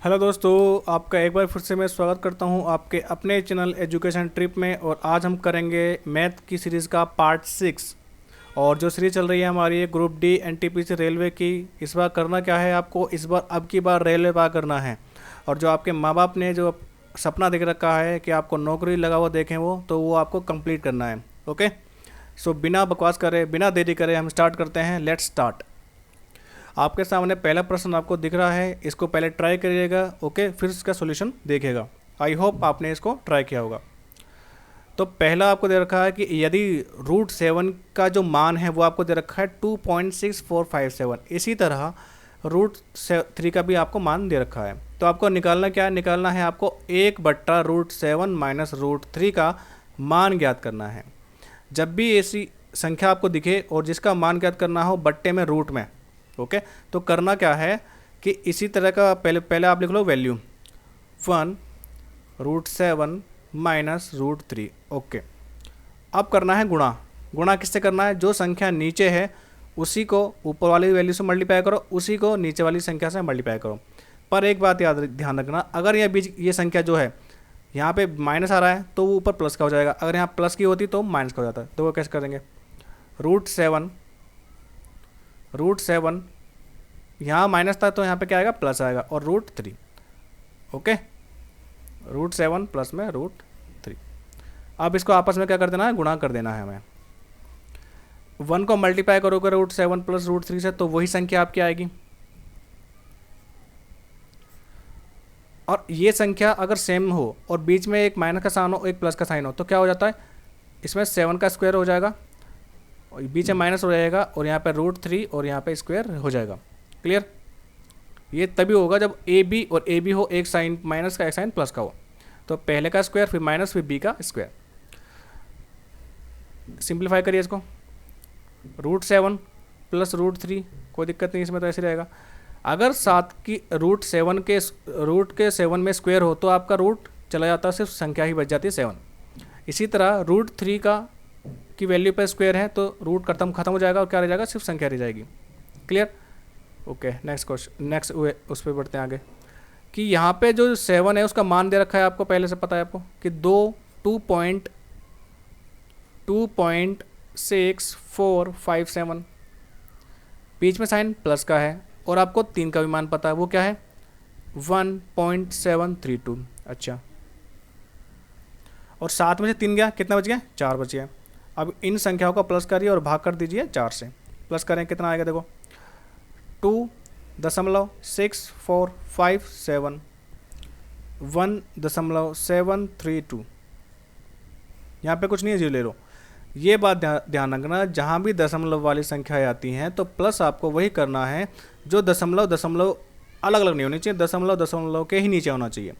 Hello दोस्तों, आपका एक बार फिर से मैं स्वागत करता हूं आपके अपने चैनल एजुकेशन ट्रिप में। और आज हम करेंगे मैथ की सीरीज़ का पार्ट 6। और जो सीरीज़ चल रही है हमारी ग्रुप डी एनटीपीसी रेलवे की। इस बार करना क्या है आपको, इस बार अब की बार रेलवे पार करना है। और जो आपके माँ बाप ने जो सपना देख रखा है कि आपको नौकरी लगा हुआ देखें, वो आपको कंप्लीट करना है। ओके, सो बिना बकवास करे, बिना देरी करे हम स्टार्ट करते हैं। Let's start. आपके सामने पहला प्रश्न आपको दिख रहा है, इसको पहले ट्राई करिएगा। ओके, फिर इसका सॉल्यूशन देखिएगा। आई होप आपने इसको ट्राई किया होगा। तो पहला आपको दे रखा है कि यदि √7 का जो मान है वो आपको दे रखा है 2.6457। इसी तरह √3 का भी आपको मान दे रखा है। तो आपको निकालना क्या है, निकालना है आपको 1/√7 माइनस √3 का मान ज्ञात करना है। जब भी ऐसी संख्या आपको दिखे और जिसका मान ज्ञात करना हो बट्टे में, रूट में, ओके, तो करना क्या है कि इसी तरह का पहले पहले आप लिख लो वैल्यू 1/√7 माइनस √3। ओके, अब करना है गुणा। गुणा किससे करना है, जो संख्या नीचे है उसी को ऊपर वाली वैल्यू से मल्टीप्लाई करो, उसी को नीचे वाली संख्या से मल्टीप्लाई करो। पर एक बात ध्यान रखना, अगर यह बीच ये संख्या जो है यहाँ पे माइनस आ रहा है तो वो ऊपर प्लस का हो जाएगा, अगर यहाँ प्लस की होती तो माइनस का हो जाता है। तो वो कैसे करेंगे, √7 यहाँ माइनस था तो यहाँ पे क्या आएगा, प्लस आएगा, और √3। ओके, √7 प्लस में √3। अब इसको आपस में क्या कर देना है, गुणा कर देना है हमें। 1 को मल्टीप्लाई करोगे √7 प्लस √3 से तो वही संख्या आपकी आएगी। और ये संख्या अगर सेम हो और बीच में एक माइनस का साइन हो, एक प्लस का साइन हो, तो क्या हो जाता है, इसमें 7 का स्क्वायर हो जाएगा और बीच में माइनस हो जाएगा, और यहाँ पे √3 और यहाँ पे स्क्वायर हो जाएगा। क्लियर। ये तभी होगा जब ए बी और ए बी हो, एक साइन माइनस का एक साइन प्लस का हो। तो पहले का स्क्वायर, फिर माइनस, फिर बी का स्क्वायर। सिंप्लीफाई करिए इसको, √7 प्लस √3, कोई दिक्कत नहीं, इसमें तो ऐसे रहेगा। अगर 7 की √7 में स्क्वायर हो तो आपका रूट चला जाता है, सिर्फ संख्या ही बच जाती है 7। इसी तरह √3 का की वैल्यू पर स्क्वायर है तो रूट खत्म हो जाएगा और क्या रह जाएगा, सिर्फ संख्या रह जाएगी। Clear. Okay, next question, next उस पर बढ़ते हैं आगे कि यहाँ पे जो 7 है उसका मान दे रखा है, आपको पहले से पता है आपको कि 2.6457, बीच में साइन प्लस का है, और आपको 3 का भी मान पता है, वो क्या है 1.732। अच्छा, और 7 में से 3 गया, कितना बच गया, 4 बच गया। अब इन संख्याओं का प्लस करिए और भाग कर दीजिए 4 से। प्लस करें कितना आएगा, देखो 2.6457 1.732। यहाँ पे कुछ नहीं है, जीरो ले लो। ये बात ध्यान रखना, जहाँ भी दशमलव वाली संख्याएं आती हैं तो प्लस आपको वही करना है जो दशमलव अलग अलग नहीं होनी चाहिए, दशमलव के ही नीचे होना चाहिए।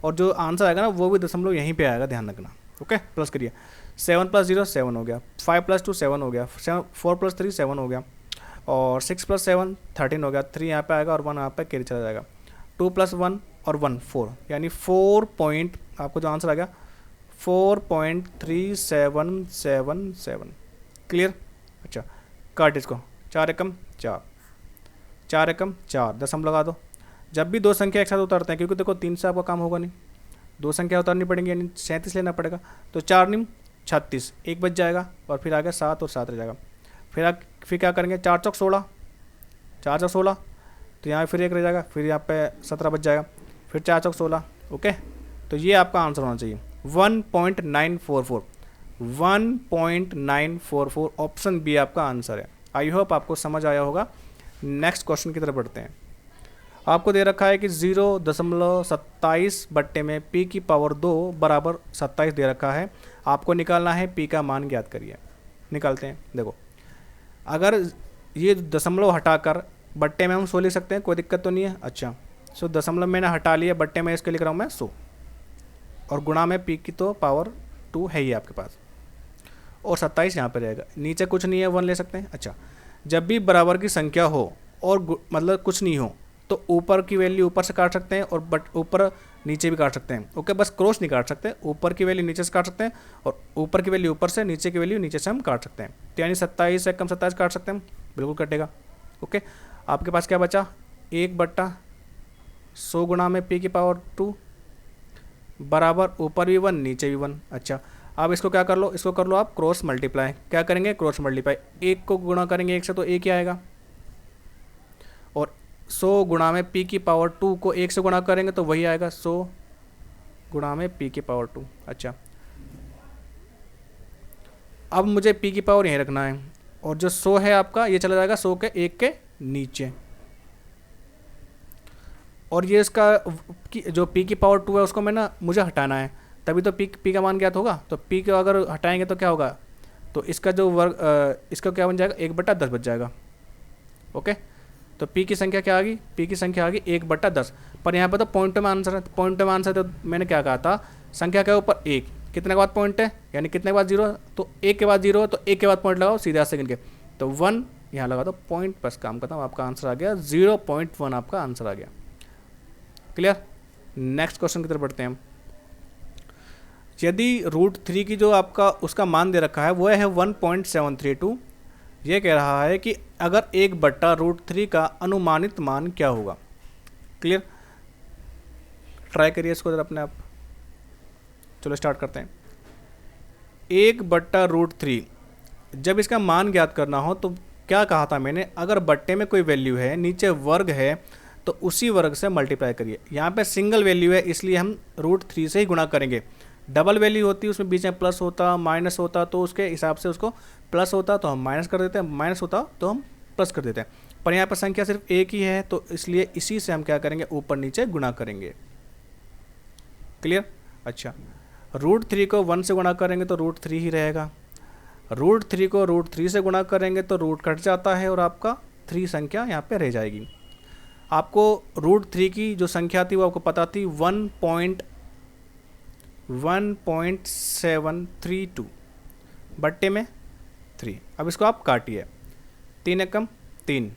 और जो आंसर आएगा ना वो भी दशमलव यहीं पे आएगा, ध्यान रखना। ओके, प्लस करिए। 7 + 0 7 हो गया, 5 + 2 7 हो गया, 4 + 3 7 हो गया, और 6 + 7 13 हो गया। 3 यहाँ पे आएगा और 1 यहाँ पे कैरी चला जाएगा। 2 + 1 और 1 4, यानी 4 पॉइंट, आपको जो आंसर आ गया 4.3777। क्लियर। अच्छा, काट इसको, 4 एकम 4, 4 एकम 4, दशम लगा दो। जब भी दो संख्या एक साथ उतारते हैं, क्योंकि देखो 3 से आपका काम होगा नहीं, दो संख्या उतारनी पड़ेंगी, यानी 37 लेना पड़ेगा। तो 4 × 36, 1 बच जाएगा, और फिर आगे 7 और 7 रह जाएगा। फिर क्या करेंगे, 4 चौक 16, 4 चौक 16, तो यहाँ फिर 1 रह जाएगा, फिर यहाँ पे 17 बच जाएगा, फिर 4 चौक 16। ओके, तो ये आपका आंसर होना चाहिए 1.944, 1.944, ऑप्शन बी आपका आंसर है। आई होप आपको समझ आया होगा। नेक्स्ट क्वेश्चन की तरफ बढ़ते हैं। आपको दे रखा है कि 0.27 बट्टे में p की पावर 2 बराबर 27 दे रखा है। आपको निकालना है p का मान ज्ञात करिए। निकालते हैं। देखो, अगर ये दशमलव हटाकर बट्टे में हम 100 लिख सकते हैं, कोई दिक्कत तो नहीं है। अच्छा, सो दशमलव मैंने हटा लिया, बट्टे में इसके लिख रहा हूँ मैं 100, और गुणा में p की तो पावर 2 है ही आपके पास, और 27 यहाँ पर रहेगा। नीचे कुछ नहीं है, 1 ले सकते हैं। अच्छा, जब भी बराबर की संख्या हो और मतलब कुछ नहीं हो तो ऊपर की वैल्यू ऊपर से काट सकते हैं, और बट ऊपर नीचे भी काट सकते हैं। ओके, बस क्रॉस नहीं काट सकते, ऊपर की वैल्यू नीचे से काट सकते हैं, और ऊपर की वैल्यू ऊपर से, नीचे की वैल्यू नीचे से हम काट सकते हैं। तो यानी 27 से कम 27 काट सकते हैं, बिल्कुल कटेगा। ओके, आपके पास क्या बचा, 1/, 100 गुणा में p की पावर 2 बराबर ऊपर भी 1 नीचे भी 1। अच्छा, अब इसको क्या कर लो, इसको कर लो आप क्रॉस मल्टीप्लाई। क्या करेंगे, क्रॉस मल्टीप्लाई। एक को गुणा करेंगे एक से तो एक ही आएगा, और 100 गुणा में p की पावर 2 को एक से गुणा करेंगे तो वही आएगा 100 गुणा में p की पावर 2। अच्छा, अब मुझे p की पावर यहीं रखना है, और जो 100 है आपका ये चला जाएगा 100 के एक के नीचे, और ये इसका जो p की पावर 2 है उसको मैं ना मुझे हटाना है, तभी तो p का मान ज्ञात होगा। तो p को अगर हटाएंगे तो क्या होगा, तो इसका जो वर्ग इसका क्या बन जाएगा, 1/10 बच जाएगा। ओके, तो p की संख्या क्या आ गई, p की संख्या आ गई 1/10। पर यहाँ पर तो पॉइंट में आंसर है, तो पॉइंट में आंसर, तो मैंने क्या कहा था, संख्या के ऊपर 1, कितने के बाद पॉइंट है, यानी कितने के बाद 0, तो 1 के बाद 0 है, तो 1 के बाद पॉइंट लगाओ सीधा सेकंड के, तो 1 यहाँ लगा दो, पॉइंट, बस काम खत्म, आपका आंसर आ गया 0.1, आपका आंसर आ गया। क्लियर। नेक्स्ट क्वेश्चन की तरफ बढ़ते हैं हम। यदि √3 की जो आपका उसका मान दे रखा है वो है 1.732, ये कह रहा है कि अगर 1/√3 का अनुमानित मान क्या होगा। क्लियर, ट्राई करिए इसको जरा अपने आप। चलो स्टार्ट करते हैं। 1/√3, जब इसका मान ज्ञात करना हो तो क्या कहा था मैंने, अगर बट्टे में कोई वैल्यू है, नीचे वर्ग है, तो उसी वर्ग से मल्टीप्लाई करिए। यहाँ पे सिंगल वैल्यू है इसलिए हम √3 से ही गुणा करेंगे। डबल वैल्यू होती है उसमें बीच में प्लस होता माइनस होता तो उसके हिसाब से उसको प्लस होता तो हम माइनस कर देते हैं, माइनस होता तो हम प्लस कर देते हैं। पर यहाँ पर संख्या सिर्फ एक ही है तो इसलिए इसी से हम क्या करेंगे, ऊपर नीचे गुणा करेंगे। क्लियर। अच्छा, √3 को 1 से गुणा करेंगे तो √3 ही रहेगा, √3 को √3 से गुणा करेंगे तो रूट कट जाता है और आपका 3 संख्या यहाँ पे रह जाएगी। आपको √3 की जो संख्या थी वो आपको पता थी 1.732 बट्टे में 3। अब इसको आप काटिए, 3 एकम 3,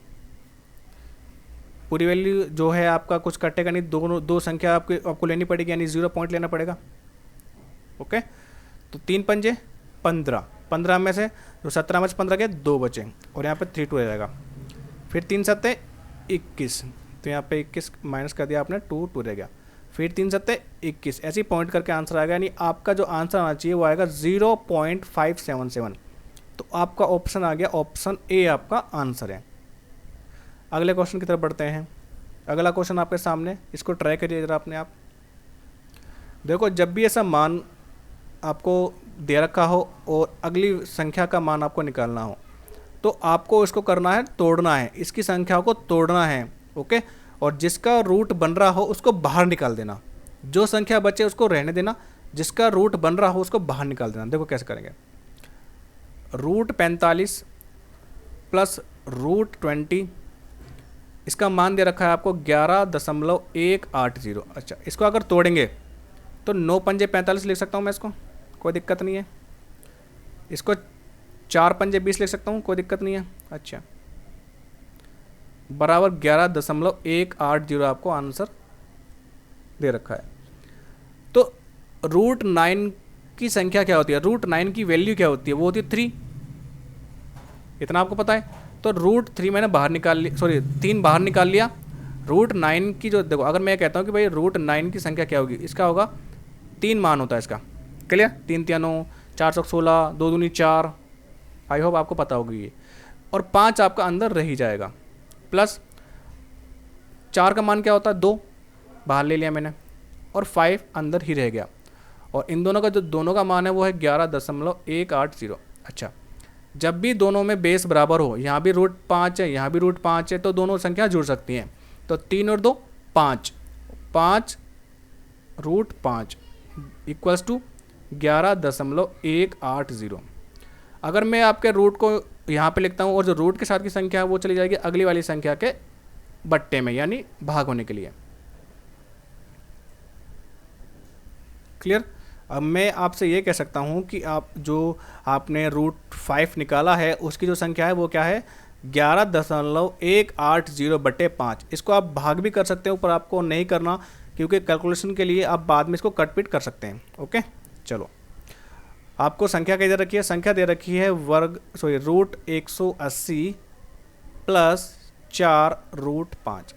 पूरी वैल्यू जो है आपका कुछ कटेगा नहीं, दो संख्या आपको लेनी पड़ेगी, यानी 0 पॉइंट लेना पड़ेगा। ओके, तो 3 पंजे 15, 15 में से जो 17 में से 15 के 2 बचे, और यहाँ पे 3 2 रह जाएगा। फिर 3 7 21, तो यहाँ पे 21 माइनस कर दिया आपने, 2 2 रह गया। फिर 3 7 21, ऐसे ही पॉइंट करके आंसर आएगा, यानी आपका जो आंसर आना चाहिए वो आएगा 0.577। तो आपका ऑप्शन आ गया, ऑप्शन ए आपका आंसर है। अगले क्वेश्चन की तरफ बढ़ते हैं। अगला क्वेश्चन आपके सामने, इसको ट्राई करिए जरा अपने आप। देखो, जब भी ऐसा मान आपको दे रखा हो और अगली संख्या का मान आपको निकालना हो तो आपको इसको करना है, तोड़ना है, इसकी संख्या को तोड़ना है। ओके, और जिसका रूट बन रहा हो उसको बाहर निकाल देना, जो संख्या बचे उसको रहने देना, जिसका रूट बन रहा हो उसको बाहर निकाल देना। देखो कैसे करेंगे, √45 प्लस √20, इसका मान दे रखा है आपको 11.180। अच्छा, इसको अगर तोड़ेंगे तो 9 पंजे 45 लिख सकता हूँ मैं इसको, कोई दिक्कत नहीं है। इसको 4 पंजे 20 लिख सकता हूँ, कोई दिक्कत नहीं है। अच्छा, बराबर 11.180 आपको आंसर दे रखा है। तो √9 की संख्या क्या होती है, √9 की वैल्यू क्या होती है, वो होती है 3, इतना आपको पता है। तो √3 मैंने बाहर निकाल लिया, सॉरी 3 बाहर निकाल लिया। √9 की जो, देखो अगर मैं कहता हूँ कि भाई √9 की संख्या क्या होगी, इसका होगा 3 मान होता है इसका। क्लियर, 3 3 9, 4 16, 2 दूनी 4, आई होप आपको पता होगी ये। और 5 आपका अंदर रह ही जाएगा, प्लस 4 का मान क्या होता है, 2 बाहर ले लिया मैंने, और 5 अंदर ही रह गया। और इन दोनों का जो दोनों का मान है वो है 11.180। अच्छा, जब भी दोनों में बेस बराबर हो, यहाँ भी √5 है, यहाँ भी √5 है, तो दोनों संख्या जुड़ सकती हैं। तो 3 और 2 5, 5 √5 इक्वल्स टू 11.180। अगर मैं आपके रूट को यहाँ पे लिखता हूँ और जो रूट के साथ की संख्या है वो चली जाएगी अगली वाली संख्या के बट्टे में, यानी भाग होने के लिए। क्लियर। अब मैं आपसे ये कह सकता हूँ कि आप जो आपने √5 निकाला है उसकी जो संख्या है वो क्या है, 11.180/5। इसको आप भाग भी कर सकते हो, पर आपको नहीं करना क्योंकि कैलकुलेशन के लिए आप बाद में इसको कट पीट कर सकते हैं। ओके, चलो आपको संख्या क्या दे रखी है, संख्या दे रखी है √180 प्लस 4 √5।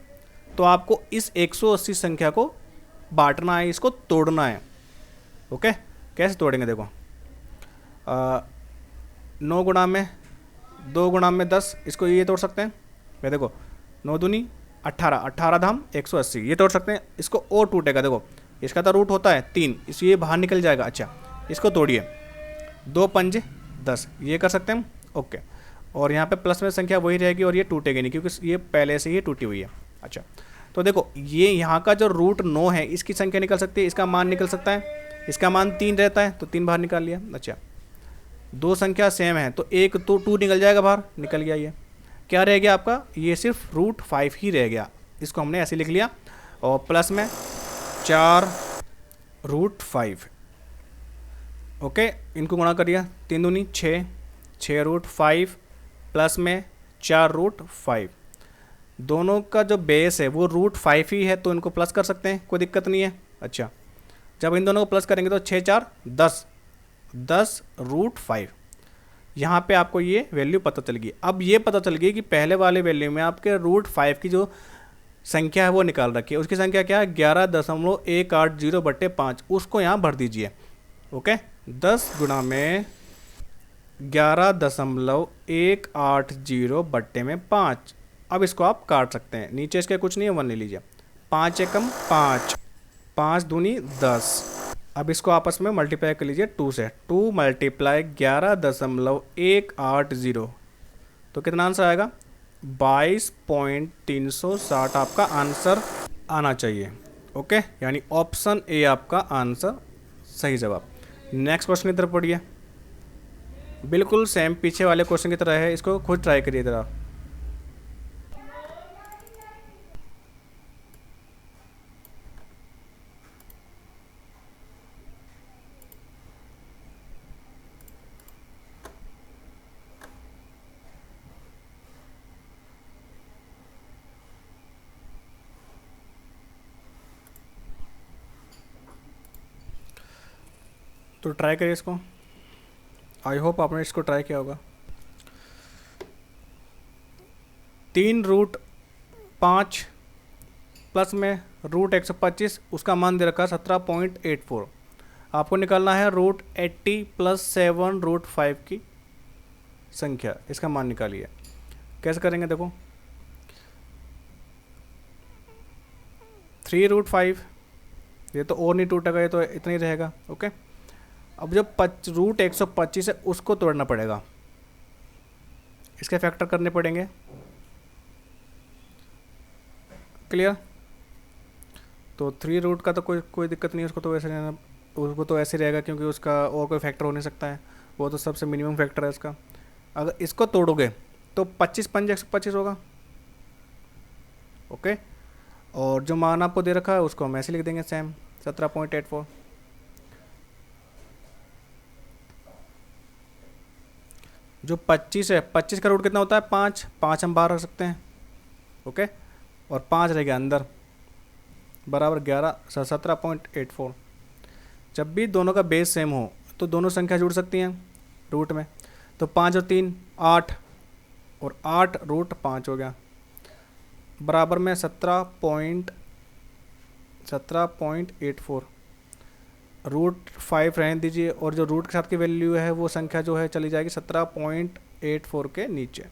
तो आपको इस 180 संख्या को बांटना है, इसको तोड़ना है। ओके, कैसे तोड़ेंगे देखो, 9 गुणा में 2 गुणा में 10, इसको ये तोड़ सकते हैं। ये देखो 9 दूनी 18, 18 धाम 180, ये तोड़ सकते हैं। इसको और टूटेगा, देखो इसका तो रूट होता है 3, इसलिए ये बाहर निकल जाएगा। अच्छा, इसको तोड़िए, 2 पंजे 10, ये कर सकते हैं हम। ओके, और यहाँ पे प्लस में संख्या वही रहेगी और ये टूटेगी नहीं क्योंकि ये पहले से ही टूटी हुई है। अच्छा, तो देखो ये यहाँ का जो रूट 9 है इसकी संख्या निकल सकती है, इसका मान निकल सकता है, इसका मान 3 रहता है तो 3 बाहर निकाल लिया। अच्छा, 2 संख्या सेम है तो एक तो 2 निकल जाएगा बाहर, निकल गया। ये क्या रह गया आपका, ये सिर्फ रूट 5 ही रह गया, इसको हमने ऐसे लिख लिया। और प्लस में 4 रूट 5। ओके, इनको गुणा करिए, 3 दूनी 6, 6 रूट 5 प्लस में 4 रूट 5। दोनों का जो बेस है वो रूट 5 ही है तो इनको प्लस कर सकते हैं, कोई दिक्कत नहीं है। अच्छा, जब इन दोनों को प्लस करेंगे तो 6 4 10, 10 रूट 5। यहाँ पे आपको ये वैल्यू पता चल गई। अब ये पता चल गई कि पहले वाले वैल्यू में आपके रूट 5 की जो संख्या है वो निकाल रखी है, उसकी संख्या क्या है 11.180/5, उसको यहाँ भर दीजिए। ओके, 10 गुणा में 11.180/5। अब इसको आप काट सकते हैं, नीचे इसके कुछ नहीं है, 1 ले लीजिए। 5 एकम 5, 5 दूनी 10। अब इसको आपस में मल्टीप्लाई कर लीजिए 2 से, 2 मल्टीप्लाई 11.180, तो कितना आंसर आएगा 22.360 आपका आंसर आना चाहिए। ओके, यानी ऑप्शन ए आपका आंसर सही जवाब। नेक्स्ट क्वेश्चन की तरफ पढ़िए, बिल्कुल सेम पीछे वाले क्वेश्चन की तरह है, इसको खुद ट्राई करिए ज़रा। तो ट्राई करिए इसको, आई होप आपने इसको ट्राई किया होगा। 3 रूट 5 प्लस में रूट 125, उसका मान दे रखा है 17.84। आपको निकालना है रूट 80 प्लस 7 रूट 5 की संख्या, इसका मान निकालिए। कैसे करेंगे देखो, 3 रूट 5, ये तो और नहीं टूटेगा, ये तो इतना ही रहेगा। ओके, अब जब रूट 125 है उसको तोड़ना पड़ेगा, इसके फैक्टर करने पड़ेंगे। क्लियर, तो 3 रूट का तो कोई दिक्कत नहीं है, उसको तो वैसे रहना, उसको तो ऐसे रहेगा क्योंकि उसका और कोई फैक्टर हो नहीं सकता है, वो तो सबसे मिनिमम फैक्टर है इसका। अगर इसको तोड़ोगे तो 25 पंजे 125 होगा। ओके, और जो मान आपको दे रखा है उसको हम ऐसे लिख देंगे सेम 17.84। जो 25 है, 25 का रूट कितना होता है 5, 5 हम बाहर रख सकते हैं। ओके, और 5 रह गया अंदर, बराबर 17.84। जब भी दोनों का बेस सेम हो तो दोनों संख्या जुड़ सकती हैं रूट में, तो 5 और 3 8, और 8 रूट 5 हो गया, बराबर में 17.84। रूट 5 रहने दीजिए, और जो रूट के साथ की वैल्यू है वो संख्या जो है चली जाएगी 17.84 के नीचे।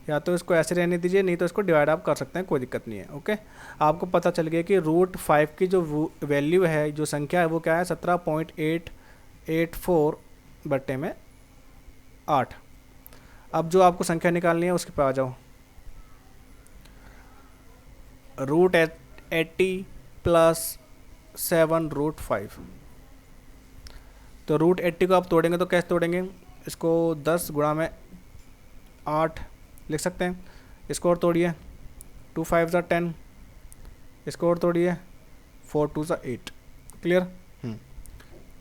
या तो इसको ऐसे रहने दीजिए, नहीं तो इसको डिवाइड आप कर सकते हैं, कोई दिक्कत नहीं है। ओके, आपको पता चल गया कि रूट 5 की जो वैल्यू है, जो संख्या है वो क्या है 17.8/8। अब जो आपको संख्या निकालनी है उसके पे आ जाओ। रूट 80 प्लस 7 रूट 5, तो रूट 80 को आप तोड़ेंगे तो कैसे तोड़ेंगे, इसको 10 गुणा में 8 लिख सकते हैं। इसको और तोड़िए, 2 5 10, इसको और तोड़िए, 4 2 8। क्लियर,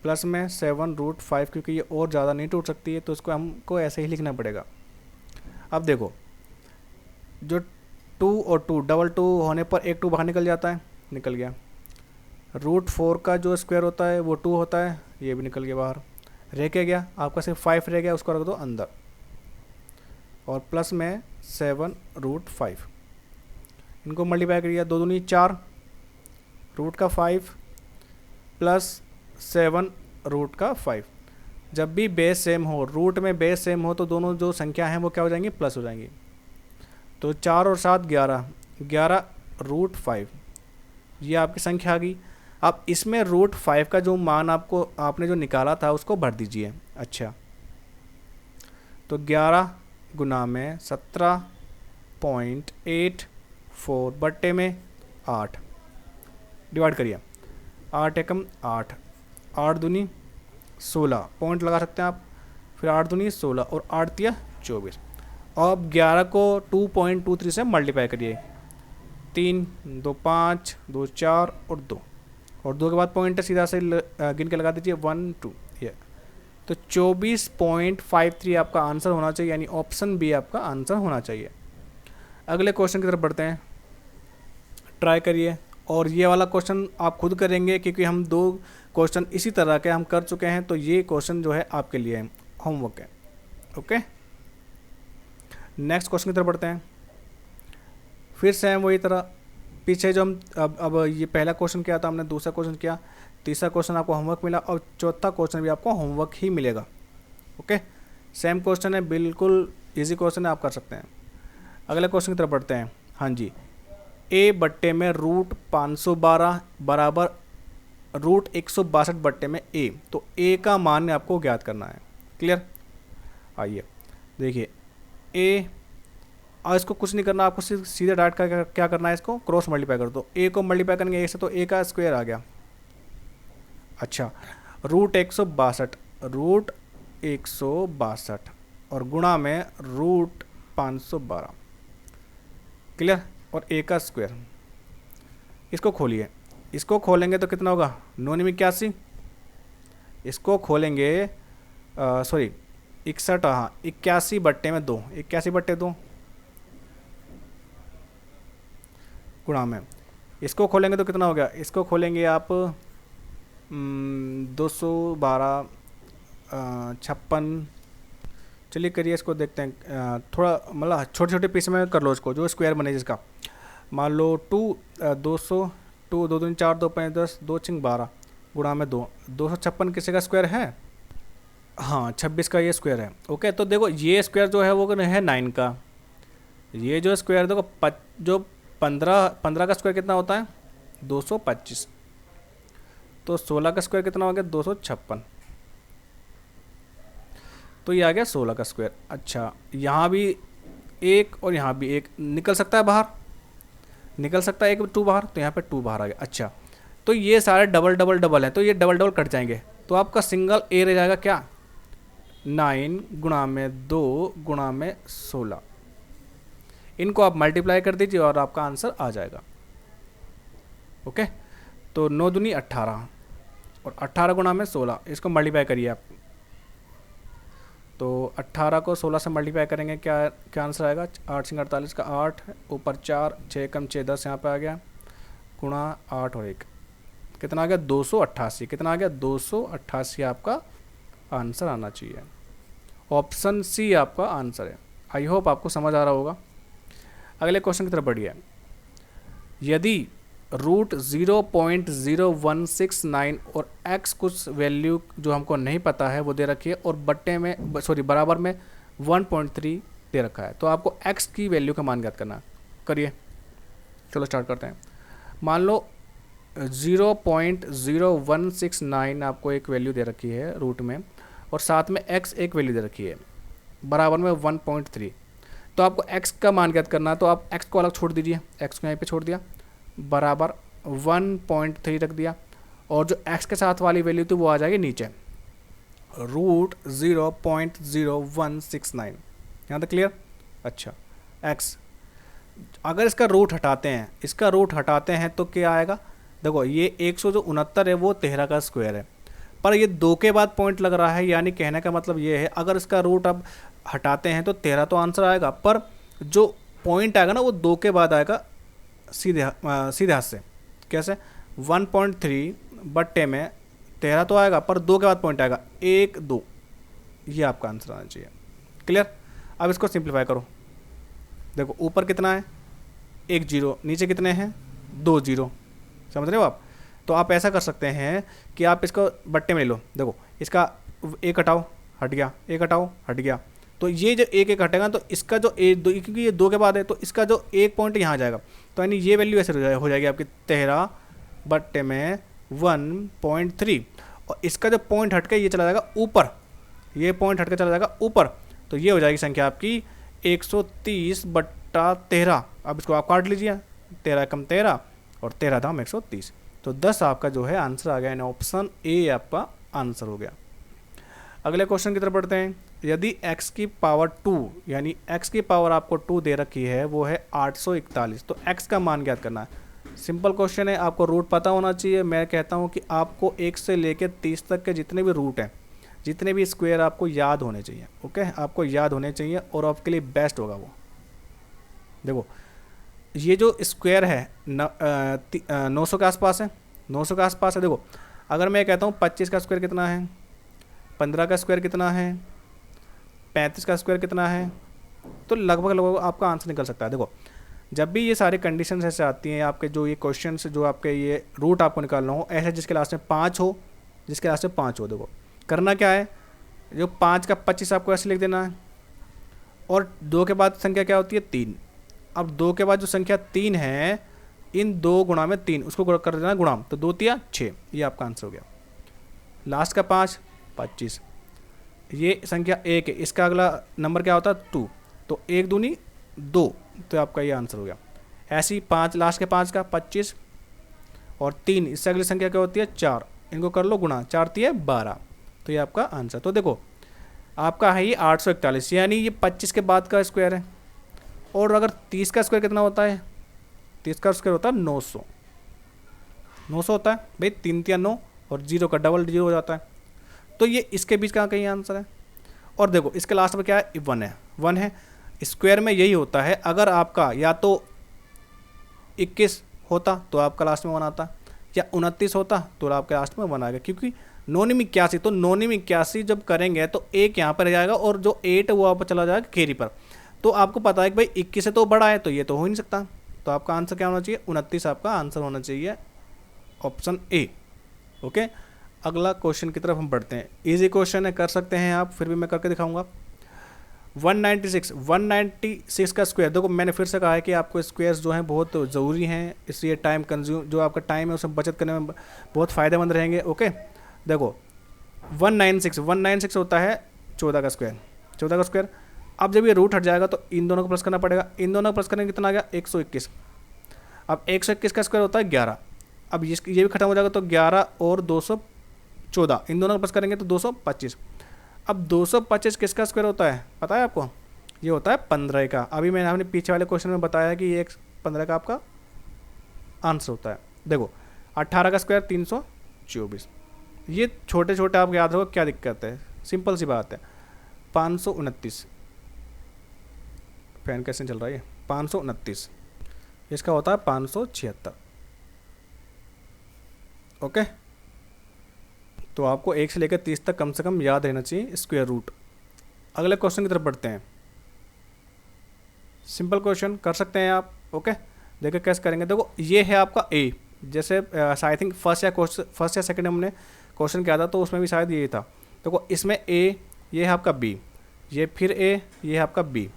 प्लस में 7 रूट 5, क्योंकि ये और ज़्यादा नहीं टूट सकती है तो इसको हमको ऐसे ही लिखना पड़ेगा। अब देखो, जो 2 और 2 डबल 2 होने पर एक 2 बाहर निकल जाता है, निकल गया। रूट 4 का जो स्क्वायर होता है वो 2 होता है, ये भी निकल गया बाहर। रह के गया आपका सिर्फ 5 रह गया, उसको रख दो अंदर, और प्लस में 7 रूट 5। इनको मल्टीप्लाई करिए, 2 दूनी 4 रूट का 5 प्लस 7 रूट का 5। जब भी बेस सेम हो, रूट में बेस सेम हो, तो दोनों जो संख्या हैं वो क्या हो जाएंगी, प्लस हो जाएंगी। तो 4 और 7 11, 11 रूट 5, ये आपकी संख्या आ गई। अब इसमें रूट 5 का जो मान आपने जो निकाला था उसको भर दीजिए। अच्छा, तो 11 गुना में 17.84 बट्टे में 8 डिवाइड करिए, 8 एकम 8, 8 दूनी 16 पॉइंट लगा सकते हैं आप, फिर 8 दूनी 16 और 8 तिया 24। अब 11 को 2.23 से मल्टीप्लाई करिए, 3 2 5 2 4 और 2, और 2 के बाद पॉइंट है, सीधा से गिन के लगा दीजिए 1 2, ये तो 24.53 आपका आंसर होना चाहिए, यानी ऑप्शन बी आपका आंसर होना चाहिए। अगले क्वेश्चन की तरफ बढ़ते हैं, ट्राई करिए। और ये वाला क्वेश्चन आप खुद करेंगे क्योंकि हम 2 क्वेश्चन इसी तरह के हम कर चुके हैं, तो ये क्वेश्चन जो है आपके लिए होमवर्क है। ओके, नेक्स्ट क्वेश्चन की तरफ बढ़ते हैं। फिर से वही तरह पीछे जो हम अब ये पहला क्वेश्चन किया था हमने, दूसरा क्वेश्चन किया, तीसरा क्वेश्चन आपको होमवर्क मिला और चौथा क्वेश्चन भी आपको होमवर्क ही मिलेगा। ओके, सेम क्वेश्चन है, बिल्कुल इजी क्वेश्चन है, आप कर सकते हैं। अगले क्वेश्चन की तरफ बढ़ते हैं। हाँ जी, a बट्टे में रूट 512 बराबर रूट 162 बट्टे में a, तो a का मान आपको ज्ञात करना है। क्लियर, आइए देखिए a, और इसको कुछ नहीं करना, आपको सिर्फ सीधे डायरेक्ट का क्या करना है, इसको क्रॉस मल्टीप्लाई कर दो। a को मल्टीप्लाई करेंगे a से तो a का स्क्वायर आ गया। अच्छा, रूट 162 और गुणा में रूट 512, क्लियर, और a का स्क्वायर। इसको खोलिए, इसको खोलेंगे तो कितना होगा, 9 में 81, इसको खोलेंगे सॉरी 61, हाँ 81 बट्टे में 2, 81 बट्टे 2 गुणा में, इसको खोलेंगे तो कितना हो गया, इसको खोलेंगे आप 212 56, चलिए करिए इसको, देखते हैं थोड़ा मतलब छोटे छोटे पीस में कर लो इसको, जो स्क्वायर बने जिसका। मान लो 200 2 2 3 4 2 5 10 2 6 12 गुणा में 2, 256 किसी का स्क्वायर है, हाँ 26 का ये स्क्वायर है। ओके, तो देखो ये स्क्वायर जो है वो है 9 का, ये जो स्क्वायर देखो जो 15 का स्क्वायर कितना होता है 225, तो 16 का स्क्वायर कितना हो गया 256, तो ये आ गया 16 का स्क्वायर। अच्छा, यहाँ भी 1 और यहाँ भी 1 निकल सकता है बाहर, निकल सकता है 1 2 बाहर, तो यहाँ पे 2 बाहर आ गया। अच्छा, तो ये सारे डबल डबल डबल हैं, तो ये डबल डबल कट जाएंगे, तो आपका सिंगल ए रह जाएगा क्या, 9 गुणा में 2 गुणा में 16, इनको आप मल्टीप्लाई कर दीजिए और आपका आंसर आ जाएगा। ओके, तो 9 दूनी 18 और 18 गुणा में 16, इसको मल्टीप्लाई करिए आप, तो 18 को 16 से मल्टीप्लाई करेंगे, क्या आंसर आएगा, 8 सिंग 48 का 8, ऊपर 4 6 कम 6 10 यहाँ पे आ गया, गुणा 8 और 1 कितना आ गया 288, कितना आ गया 288 आपका आंसर आना चाहिए। ऑप्शन सी आपका आंसर है। आई होप आपको समझ आ रहा होगा। अगले क्वेश्चन की तरफ बढ़िए। यदि रूट 0.0169 और x कुछ वैल्यू जो हमको नहीं पता है वो दे रखी है और बट्टे में बराबर में 1.3 दे रखा है, तो आपको x की वैल्यू का मान ज्ञात करना है। करिए, चलो स्टार्ट करते हैं। मान लो 0.0169 आपको एक वैल्यू दे रखी है रूट में, और साथ में x एक वैल्यू दे रखी है बराबर में 1.3, तो आपको x का मान ज्ञात करना है। तो आप x को अलग छोड़ दीजिए, x को यहाँ पे छोड़ दिया, बराबर 1.3 रख दिया, और जो x के साथ वाली वैल्यू थी वो आ जाएगी नीचे, रूट 0.0169। यहाँ तक क्लियर। अच्छा, x अगर इसका रूट हटाते हैं तो क्या आएगा, देखो ये 169 है वो 13 का स्क्वायर है, पर ये 2 के बाद पॉइंट लग रहा है, यानी कहने का मतलब ये है अगर इसका रूट अब हटाते हैं तो 13 तो आंसर आएगा, पर जो पॉइंट आएगा ना वो 2 के बाद आएगा सीधे हाथ से। कैसे, 1.3 बट्टे में 13 तो आएगा, पर 2 के बाद पॉइंट आएगा 1 2, ये आपका आंसर आना चाहिए। क्लियर। अब इसको सिंप्लीफाई करो, देखो ऊपर कितना है एक जीरो, नीचे कितने हैं, दो जीरो, समझ रहे हो आप। तो आप ऐसा कर सकते हैं कि आप इसको बट्टे में ले लो, देखो इसका एक हटाओ हट गया, एक हटाओ हट गया, तो ये जो एक एक हटेगा तो इसका जो एक दो, क्योंकि ये दो के बाद है तो इसका जो एक पॉइंट यहाँ आ जाएगा, तो यानी ये वैल्यू ऐसे हो जाएगी आपकी 13 बट्टे में 1.3, और इसका जो पॉइंट हटके ये चला जाएगा ऊपर, ये पॉइंट हटके चला जाएगा ऊपर, तो ये हो जाएगी संख्या आपकी 130/13। अब इसको आप काट लीजिए, 13 कम 13 और 13 दाम 130, तो 10 आपका जो है आंसर आ गया, यानी ऑप्शन ए आपका आंसर हो गया। अगले क्वेश्चन की तरफ बढ़ते हैं। यदि x की पावर 2 यानी x की पावर आपको 2 दे रखी है, वो है 841, तो x का मान ज्ञात करना है। सिंपल क्वेश्चन है, आपको रूट पता होना चाहिए। मैं कहता हूँ कि आपको 1 से लेकर 30 तक के जितने भी रूट हैं, जितने भी स्क्वायर आपको याद होने चाहिए, ओके, आपको याद होने चाहिए और आपके लिए बेस्ट होगा वो। देखो ये जो स्क्वायर है 900 के आसपास है, 900 के आसपास है। देखो अगर मैं कहता हूँ 25 का स्क्वायर कितना है, 15 का स्क्वायर कितना है, 35 का स्क्वायर कितना है, तो लगभग आपका आंसर निकल सकता है। देखो जब भी ये सारी कंडीशंस ऐसे आती हैं, आपके जो ये क्वेश्चंस जो आपके ये रूट आपको निकालना हो, ऐसे जिसके लास्ट में 5 हो, जिसके लास्ट में 5 हो, देखो करना क्या है, जो 5 का 25 आपको ऐसे लिख देना है, और 2 के बाद संख्या क्या होती है, 3। अब 2 के बाद जो संख्या 3 है, इन 2 गुणा में 3 उसको कर देना गुणाम, तो 2 तिया 6, ये आपका आंसर हो गया। लास्ट का 5 25, ये संख्या 1 है, इसका अगला नंबर क्या होता है 2, तो 1 दूनी 2, तो आपका ये आंसर हो गया। ऐसे ही 5 लास्ट के 5 का 25 और 3, इससे अगली संख्या क्या होती है 4, इनको कर लो गुणा, 4 तिया 12, तो ये आपका आंसर। तो देखो आपका है ये 841, यानी ये 25 के बाद का स्क्वायर है। और अगर 30 का स्क्वायर कितना होता है, 30 का स्क्वायर होता है 900, 900 होता है भाई, 3 तिया 9 और 0 का डबल 0 हो जाता है, तो ये इसके बीच का कहीं आंसर है। और देखो इसके लास्ट में क्या है, 1 है, 1 है। स्क्वायर में यही होता है, अगर आपका या तो 21 होता तो आपका लास्ट में 1 आता, या 29 होता तो आपके लास्ट में 1 आ गया, क्योंकि 9 में 81, तो 9 में 81 जब करेंगे तो एक यहाँ पर जाएगा और जो 8 है वो आप चला जाएगा कैरी पर। तो आपको पता है कि भाई 21 से तो बड़ा है, तो ये तो हो ही नहीं सकता, तो आपका आंसर क्या होना चाहिए, 29 आपका आंसर होना चाहिए, ऑप्शन ए। ओके, अगला क्वेश्चन की तरफ हम बढ़ते हैं। इजी क्वेश्चन है, कर सकते हैं आप, फिर भी मैं करके दिखाऊंगा। 196 का स्क्वायर, देखो मैंने फिर से कहा है कि आपको स्क्वायर्स जो हैं बहुत ज़रूरी हैं, इसलिए टाइम कंज्यूम जो आपका टाइम है उसमें बचत करने में बहुत फ़ायदेमंद रहेंगे। ओके देखो 196 होता है 14 का स्क्वायर, 14 का स्क्वायर। अब जब ये रूट हट जाएगा तो इन दोनों को प्लस करना पड़ेगा, इन दोनों को प्लस करने कितना आ गया 121। अब 121 का स्क्वायर होता है 11, अब ये भी खत्म हो जाएगा तो 11 और 214, इन दोनों को प्लस करेंगे तो 225। अब 225 किसका स्क्वायर होता है पता है आपको, ये होता है 15 का। अभी मैंने आपने पीछे वाले क्वेश्चन में बताया कि ये 15 का आपका आंसर होता है। देखो 18 का स्क्वायर 324, ये छोटे छोटे आपको याद रखो, क्या दिक्कत है, सिंपल सी बात है। 529, फैन कैसे चल रहा है, 529, इसका होता है 576। ओके, तो आपको 1 से लेकर 30 तक कम से कम याद रहना चाहिए स्क्वायर रूट। अगले क्वेश्चन की तरफ बढ़ते हैं। सिंपल क्वेश्चन कर सकते हैं आप। ओके देखिए कैसे करेंगे। देखो ये है आपका ए, जैसे आई थिंक फर्स्ट या सेकंड हमने क्वेश्चन किया था तो उसमें भी शायद यही था। देखो इसमें ए, ये है आपका बी, ये फिर ए, ये है आपका बी,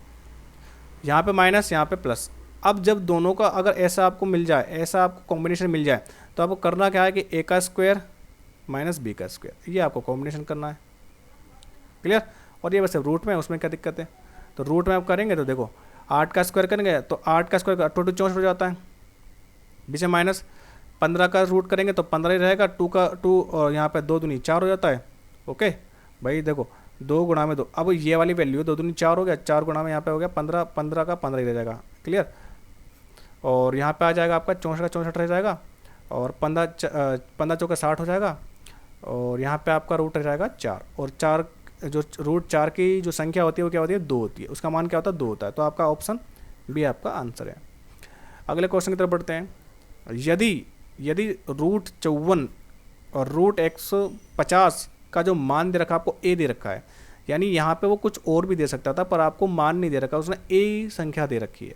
यहाँ पे माइनस, यहाँ पे प्लस। अब जब दोनों का अगर ऐसा आपको मिल जाए, ऐसा आपको कॉम्बिनेशन मिल जाए, तो आपको करना क्या है कि ए का स्क्वायर माइनस बी का स्क्वायर, ये आपको कॉम्बिनेशन करना है। क्लियर। और ये वैसे रूट में, उसमें क्या दिक्कत है, तो रूट में आप करेंगे तो देखो 8 का स्क्वायर करेंगे तो 8 का स्क्वायर 2 64 हो जाता है, बीच में माइनस। 15 का रूट करेंगे तो 15 ही रहेगा, 2 का 2 और यहाँ पे 2 दूनी 4 हो जाता है। ओके भाई देखो 2 गुणा में 2, अब ये वाली वैल्यू 2 दूनी 4 हो गया, 4 गुणा में यहाँ पे हो गया 15, 15 का 15 ही रह जाएगा। क्लियर। और यहाँ पे आ जाएगा आपका 64 का 64 रह जाएगा, और 15 चौका 60 हो जाएगा, और यहाँ पे आपका रूट रह जाएगा 4, और 4 जो रूट 4 की जो संख्या होती है वो क्या होती है 2 होती है, उसका मान क्या होता है 2 होता है। तो आपका ऑप्शन बी आपका आंसर है। अगले क्वेश्चन की तरफ बढ़ते हैं। यदि रूट 54 और रूट 150 का जो मान दे रखा आपको ए दे रखा है, यानी यहाँ पे वो कुछ और भी दे सकता था पर आपको मान नहीं दे रखा, उसने ए संख्या दे रखी है,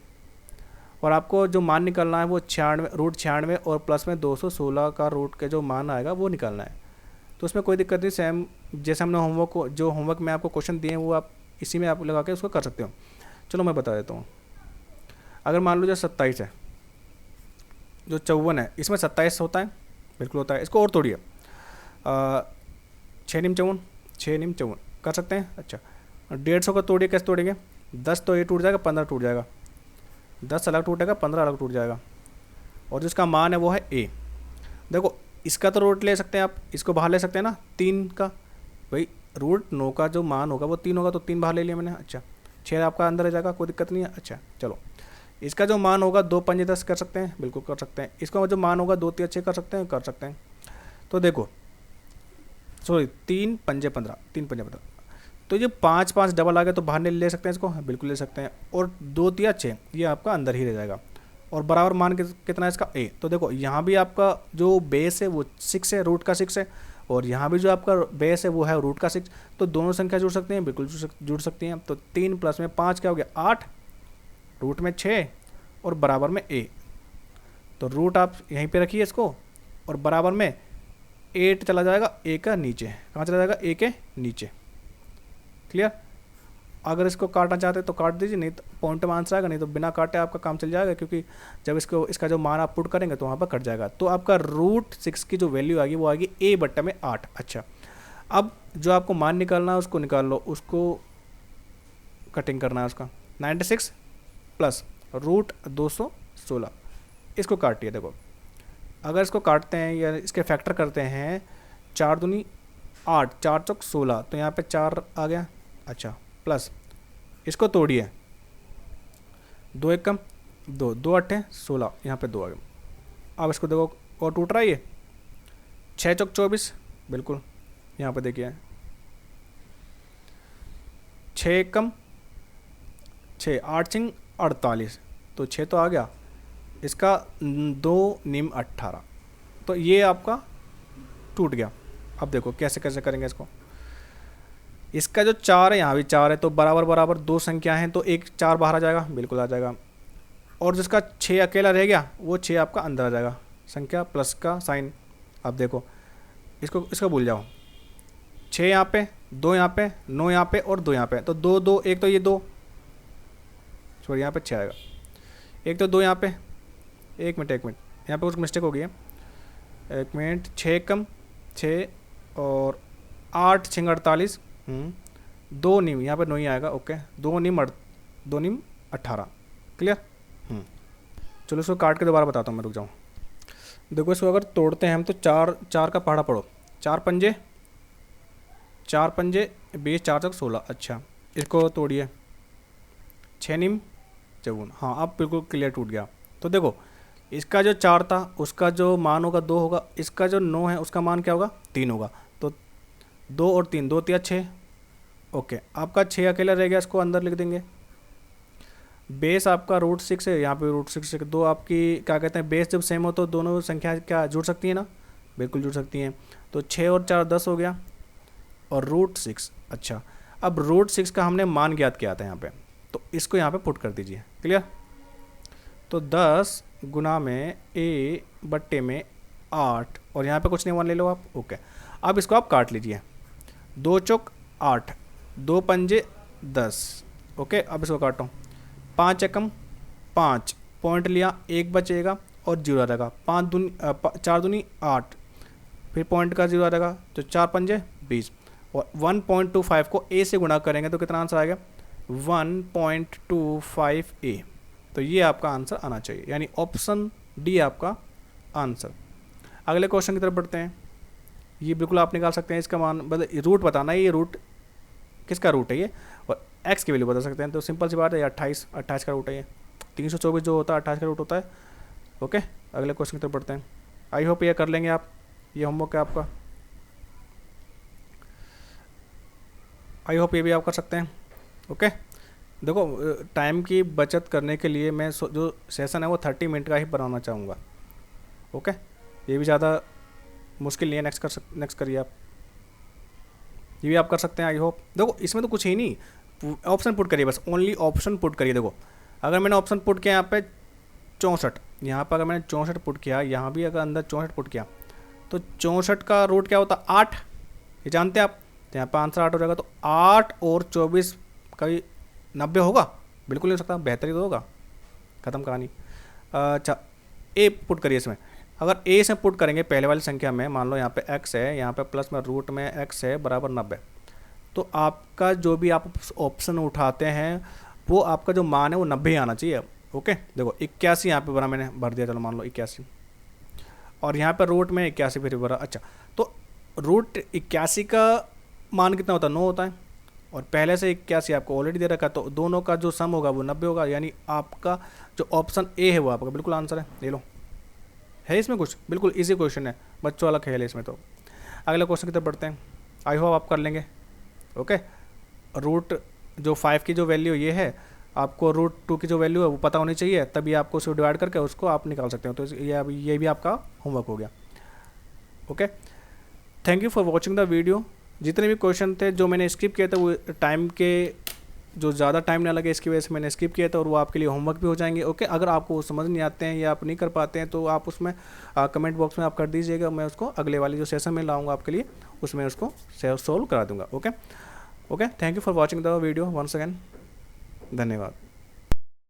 और आपको जो मान निकालना है वो 96 रूट 96 और प्लस में 216 का रूट के जो मान आएगा वो निकालना है। तो उसमें कोई दिक्कत नहीं, सेम जैसे हमने होमवर्क को जो होमवर्क में आपको क्वेश्चन दिए हैं वो आप इसी में आप लगा के उसको कर सकते हो। चलो मैं बता देता हूँ। अगर मान लो जो 27 है, जो 54 है, इसमें 27 होता है, बिल्कुल होता है। इसको और तोड़िए, 6 निम 54, 6 निम 54 कर सकते हैं। अच्छा 150 का तोड़िए, कैसे तोड़ेंगे? 10 तो ये टूट जाएगा, 15 टूट जाएगा, 10 अलग टूटेगा, 15 अलग टूट जाएगा। और जिसका मान है वो है ए। देखो इसका तो रूट ले सकते हैं आप, इसको बाहर ले सकते हैं ना 3 का, भाई रूट 9 का जो मान होगा वो 3 होगा, तो 3 बाहर ले लिया मैंने। अच्छा 6 आपका अंदर आ जाएगा, कोई दिक्कत नहीं है। अच्छा चलो इसका जो मान होगा 2 पंजे 10 कर सकते हैं, बिल्कुल कर सकते हैं। इसका जो मान होगा 2 3 6 कर सकते हैं, कर सकते हैं। तो देखो सॉरी 3 पंजे 15, 3 पंजे 15, तो ये 5 5 डबल आ गया, तो बाहर नहीं ले सकते हैं इसको, बिल्कुल ले सकते हैं। और 2 3 6 ये आपका अंदर ही रह जाएगा। और बराबर मान कितना है इसका ए। तो देखो यहाँ भी आपका जो बेस है वो 6 है, रूट का 6 है, और यहाँ भी जो आपका बेस है वो है रूट का 6। तो दोनों संख्या जुड़ सकते हैं, बिल्कुल जुड़ सकती हैं। तो 3 प्लस में 5 क्या हो गया? 8, रूट में 6 और बराबर में ए। तो रूट आप यहीं पे रखिए इसको, और बराबर में 8 चला जाएगा ए का नीचे। कहाँ चला जाएगा? ए के नीचे। क्लियर? अगर इसको काटना चाहते हैं तो काट दीजिए, नहीं तो पॉइंट में आंसर आएगा, नहीं तो बिना काटे आपका काम चल जाएगा, क्योंकि जब इसका जो मान आप पुट करेंगे तो वहाँ पर कट जाएगा। तो आपका रूट 6 की जो वैल्यू आएगी वो आएगी ए बट्टे में 8। अच्छा अब जो आपको मान निकालना है उसको निकाल लो, उसको कटिंग करना है उसका। 96 प्लस रूट 216, इसको काटिए। देखो अगर इसको काटते हैं या इसके फैक्टर करते हैं, 4 दूनी 8, 4 चौक 16, तो यहाँ पे 4 आ गया। अच्छा प्लस इसको तोड़िए, 2 1 कम 2, 2 8 16, यहाँ पे 2 आ गया। अब इसको देखो और टूट रहा है ये, 6 चौक 24, बिल्कुल यहाँ पे देखिए 6 1 कम 6, 8 सिंग 48, तो 6 तो आ गया। इसका 2 निम 18, तो ये आपका टूट गया। अब देखो कैसे कैसे करेंगे इसको। इसका जो 4 है यहाँ भी 4 है, तो बराबर बराबर 2 संख्या हैं, तो एक 4 बाहर आ जाएगा, बिल्कुल आ जाएगा। और जिसका 6 अकेला रह गया वो 6 आपका अंदर आ जाएगा, संख्या प्लस का साइन। अब देखो इसको भूल जाओ, 6 यहाँ पे, 2 यहाँ पे, 9 यहाँ पे और 2 यहाँ पे, तो 2 2, एक तो ये 2 सॉरी यहाँ पे 6 आएगा, एक तो 2 यहाँ पे। एक मिनट यहाँ पे कुछ मिस्टेक हो गई है, एक मिनट। 6 कम 6 और 8 6 48, 2 नीम यहाँ पे 9 ही आएगा। ओके 2 नीम 18। क्लियर? चलो इसको काट के दोबारा बताता हूँ मैं, रुक जाऊँ। देखो इसको अगर तोड़ते हैं हम तो 4 का पहाड़ा पढ़ो, 4 पंजे 20, 4 चौक 16। अच्छा इसको तोड़िए, 6 नीम 54। हाँ अब बिल्कुल क्लियर टूट गया। तो देखो इसका जो 4 था उसका जो मान होगा 2 होगा, इसका जो 9 है उसका मान क्या होगा? 3 होगा। तो 2 और 3, 2 3 6। ओके आपका 6 अकेला रह गया, इसको अंदर लिख देंगे। बेस आपका रूट 6 है, यहाँ पे रूट 6 है। दो आपकी क्या कहते हैं, बेस जब सेम हो तो दोनों संख्या क्या जुड़ सकती है ना? बिल्कुल जुड़ सकती हैं। तो 6 और 4 10 हो गया, और रूट 6। अच्छा अब रूट 6 का हमने मान ज्ञात किया था यहाँ पे, तो इसको यहाँ पे पुट कर दीजिए। क्लियर? तो 10 गुना में ए बट्टे में 8, और यहाँ पे कुछ नहीं मान ले लो आप। ओके अब इसको आप काट लीजिए, 2 चौक 8, 2 पंजे 10। ओके अब इसको काटो, 5 एकम 5, पॉइंट लिया, 1 बचेगा और 0 आ जाएगा। 4 दूनी 8, फिर पॉइंट का 0 आ जाएगा, तो 4 पंजे 20। और 1.25 को ए से गुणा करेंगे तो कितना आंसर आएगा? 1.25 ए। तो ये आपका आंसर आना चाहिए, यानी ऑप्शन डी आपका आंसर। अगले क्वेश्चन की तरफ बढ़ते हैं। ये बिल्कुल आप निकाल सकते हैं, इसका मान मतलब रूट बताना है, ये रूट किसका रूट है ये, और एक्स की वैल्यू बता सकते हैं। तो सिंपल सी बात है, 28 का रूट है ये। 324 जो होता है 28 का रूट होता है। ओके अगले क्वेश्चन की तरफ बढ़ते हैं। आई होप ये कर लेंगे आप, ये होमवर्क है आपका। आई होप ये भी आप कर सकते हैं। ओके देखो टाइम की बचत करने के लिए मैं जो सेशन है वो 30 मिनट का ही बनाना चाहूँगा। ओके ये भी ज़्यादा मुश्किल नहीं है, नेक्स्ट करिए आप, ये भी आप कर सकते हैं। आई होप देखो इसमें तो कुछ ही नहीं, ऑप्शन पुट करिए बस, ओनली ऑप्शन पुट करिए। देखो अगर मैंने ऑप्शन पुट किया यहाँ पे 64, यहाँ पर अगर मैंने 64 पुट किया, यहाँ भी अगर अंदर 64 पुट किया तो 64 का रूट क्या होता है 8, ये जानते हैं आप। तो यहाँ पर आंसर 8 हो जाएगा। तो 8 और 24 कभी 90 होगा? बिल्कुल नहीं हो सकता, बेहतर ही तो होगा। ख़त्म कहानी। अच्छा ए पुट करिए इसमें। अगर ए से पुट करेंगे पहले वाली संख्या में, मान लो यहाँ पे x है, यहाँ पे प्लस में रूट में x है बराबर 90, तो आपका जो भी आप ऑप्शन उठाते हैं वो आपका जो मान है वो 90 ही आना चाहिए। ओके देखो 81 यहाँ पे भरा मैंने, भर दिया, चलो मान लो 81, और यहाँ पे रूट में 81 फिर भरा। अच्छा तो रूट 81 का मान कितना होता है? 9 होता है, और पहले से 81 आपको ऑलरेडी दे रखा है, तो दोनों का जो सम होगा वो 90 होगा। यानी आपका जो ऑप्शन ए है वो आपका बिल्कुल आंसर है। ले लो, है इसमें कुछ, बिल्कुल इजी क्वेश्चन है, बच्चों वाला खेल है इसमें। तो अगले क्वेश्चन की तरफ बढ़ते हैं, आई होप आप कर लेंगे। ओके रूट जो 5 की जो वैल्यू ये है, आपको रूट 2 की जो वैल्यू है वो पता होनी चाहिए, तभी आपको उसको डिवाइड करके उसको आप निकाल सकते हो। तो ये भी आपका होमवर्क हो गया। Okay thank you for watching the video. जितने भी क्वेश्चन थे जो मैंने स्किप किए थे वो टाइम के, जो ज़्यादा टाइम ना लगे इसकी वजह से मैंने स्किप किया था, और वो आपके लिए होमवर्क भी हो जाएंगे। ओके अगर आपको वो समझ नहीं आते हैं या आप नहीं कर पाते हैं तो आप उसमें कमेंट बॉक्स में आप कर दीजिएगा, मैं उसको अगले वाली जो सेशन में लाऊंगा आपके लिए उसमें उसको सोल्व करा दूंगा। Okay thank you for watching the video once again, धन्यवाद।